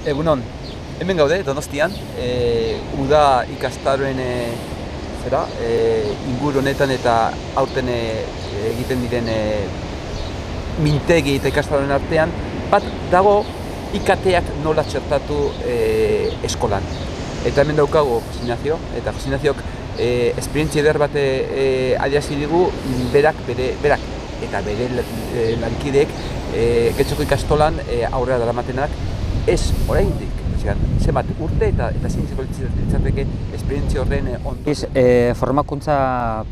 Egunon, hemen gaude, Donostian, uda ikastaroen inguru honetan eta aurten egiten diren mintegi eta ikastaroen artean, bat dago IKT-ak nola txertatu eskolan. Eta hemen daukagu Jose Ignacio, eta Jose Ignaziok esperientzia eder bat adierazi digu berak eta bere lankideek Getxoko ikastolan aurrera daramatenak ez oraindik, zenbat urte eta zein izango litzateke esperientzia horren ondorio. Formakuntza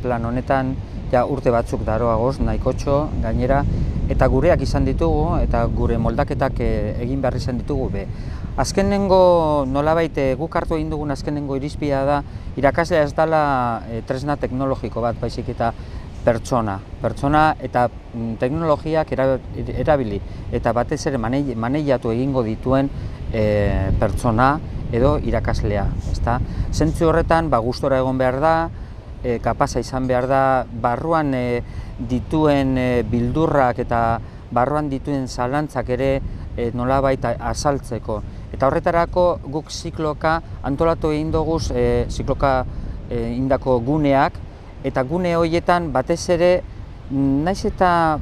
plan honetan ja urte batzuk daroagoz, nahikotxo gainera, eta gureak izan ditugu eta gure moldaketak egin behar izan ditugu be. Azkenengo nolabait guk hartu egin dugun azkenengo irizpidea da irakaslea ez dela tresna teknologiko bat, baizik eta pertsona eta teknologiak erabili eta batez ere maneiatu egingo dituen pertsona edo irakaslea. Zentzu horretan gustora egon behar da, kapaza izan behar da, barruan dituen bildurrak eta barruan dituen zalantzak ere nolabait azaltzeko. Eta horretarako guk zikloka antolatu egin dugu zikloka indako guneak, eta gune horietan batez ere, naiz eta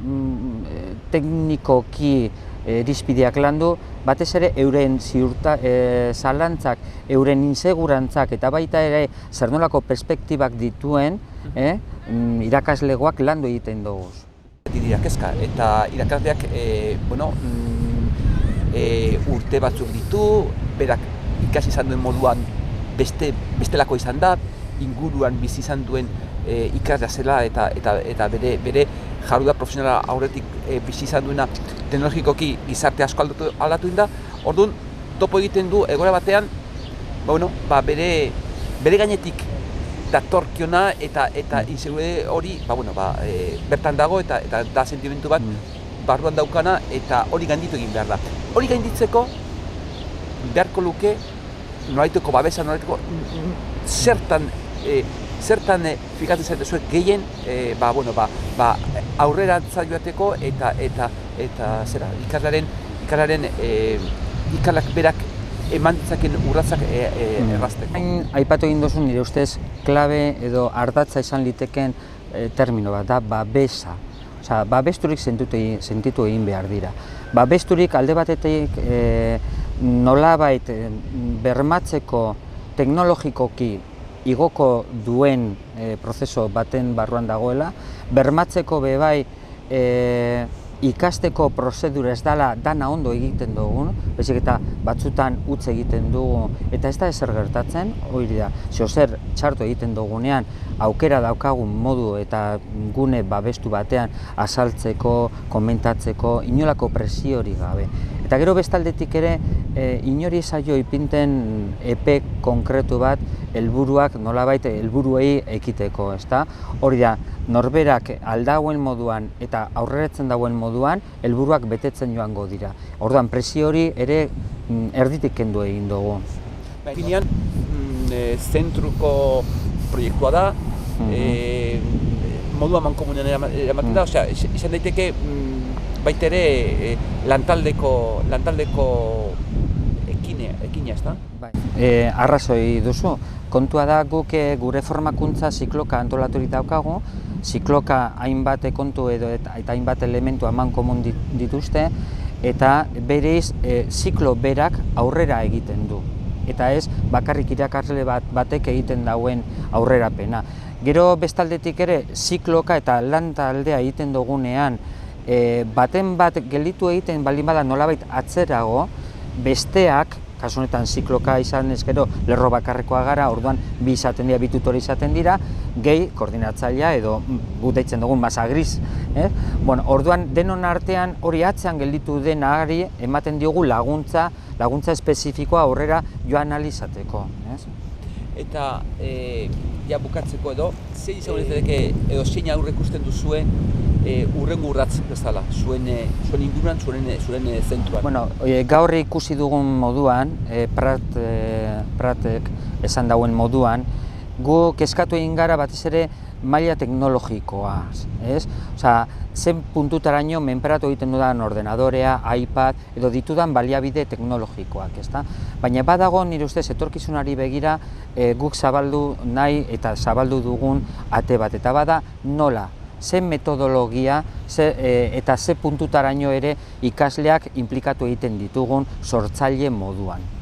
teknikoki irizpideak landu, batez ere euren zalantzak, euren insegurantzak eta baita ere zer nolako perspektibak dituen irakaslegoak landu egiten dugu. Dira kezka eta irakasleak urte batzuk ditu, berak ikasi izan duen moduan bestelako izan da, inguruan bizi izan duen ikaslea zela eta bere jarduera profesionala aurretik bizi izan duena teknologikoki gizarte asko aldatu da. Orduan, topo egiten du egoera batean, bere gainetik datorkiona eta insegure hori bertan dago eta da sentimentu bat barruan daukana eta hori gainditu egin behar da. Hori gainditzeko beharko luke nolaiteko babesa, nolaiteko zertan fikatzen zaite zuek gehien aurrerantza joateko eta ikasleak berak eman ditzaken urratsak errazteko. Aipatu egin duzu nire ustez klabe edo ardatza izan liteken termino bat da babesa. Babesturik sentitu egin behar dira. Babesturik alde batetik nolabait bermatzeko teknologikoki igoko duen prozeso baten barruan dagoela, bermatzeko bebai ikasteko prozedura ez dela dana ondo egiten dugun, baizik eta batzutan utz egiten dugu eta ez da ezer gertatzen, hori da, zer txartu egiten dugunean aukera daukagun modu eta gune babestu batean azaltzeko, komentatzeko, inolako presiori gabe. Eta gero bestaldetik ere, inori zaio ipinten epe konkretu bat helburuak nolabait helburuei ekiteko, ezta? Hori da, norberak aldauen moduan eta aurreratzen dauen moduan helburuak betetzen joango dira. Orduan, presio hori ere erditik kendu egin dugu. Finean, zentruko proiektua da, modua mankomunean eramaten da, izan daiteke baita ere lantaldeko ekina, ezta? Arrazoi duzu. Kontua da guk gure formakuntza zikloka antolaturik daukagu, zikloka hainbat kontu eta hainbat elementu amankomun dituzte, eta berez ziklo berak aurrera egiten du. Eta ez bakarrik irakasle batek egiten dauen aurrerapena. Gero bestaldetik ere zikloka eta lan taldea egiten dugunean baten bat gelditu egiten baldin bada nolabait atzerago, besteak, kasu honetan zikloka izan ez gero lerro bakarrekoa gara, orduan bi izaten dira, bi tutore izaten dira, gehi koordinatzailea edo gu deitzen dugun masa gris. Orduan denon artean hori atzean gelditu denari ematen diogu laguntza espezifikoa aurrera joan ahal izateko. Eta bukatzeko edo, zein izango litzateke edo zein aurre ikusten duzue hurrengo urrats bezala, zuen inguruan, zuen zentruan? Gaur ikusi dugun moduan, Pratek esan dauen moduan, gu kezkatu egin gara batez ere maila teknologikoa, ez? Osea, zen puntutaraino menperatu egiten dudan ordenadorea, iPad, edo ditudan baliabide teknologikoak, ezta? Baina badago nire ustez etorkizunari begira guk zabaldu nahi eta zabaldu dugun ate bat, eta bada nola, ze metodologia eta ze puntutaraino ere ikasleak inplikatu egiten ditugun sortzaile moduan.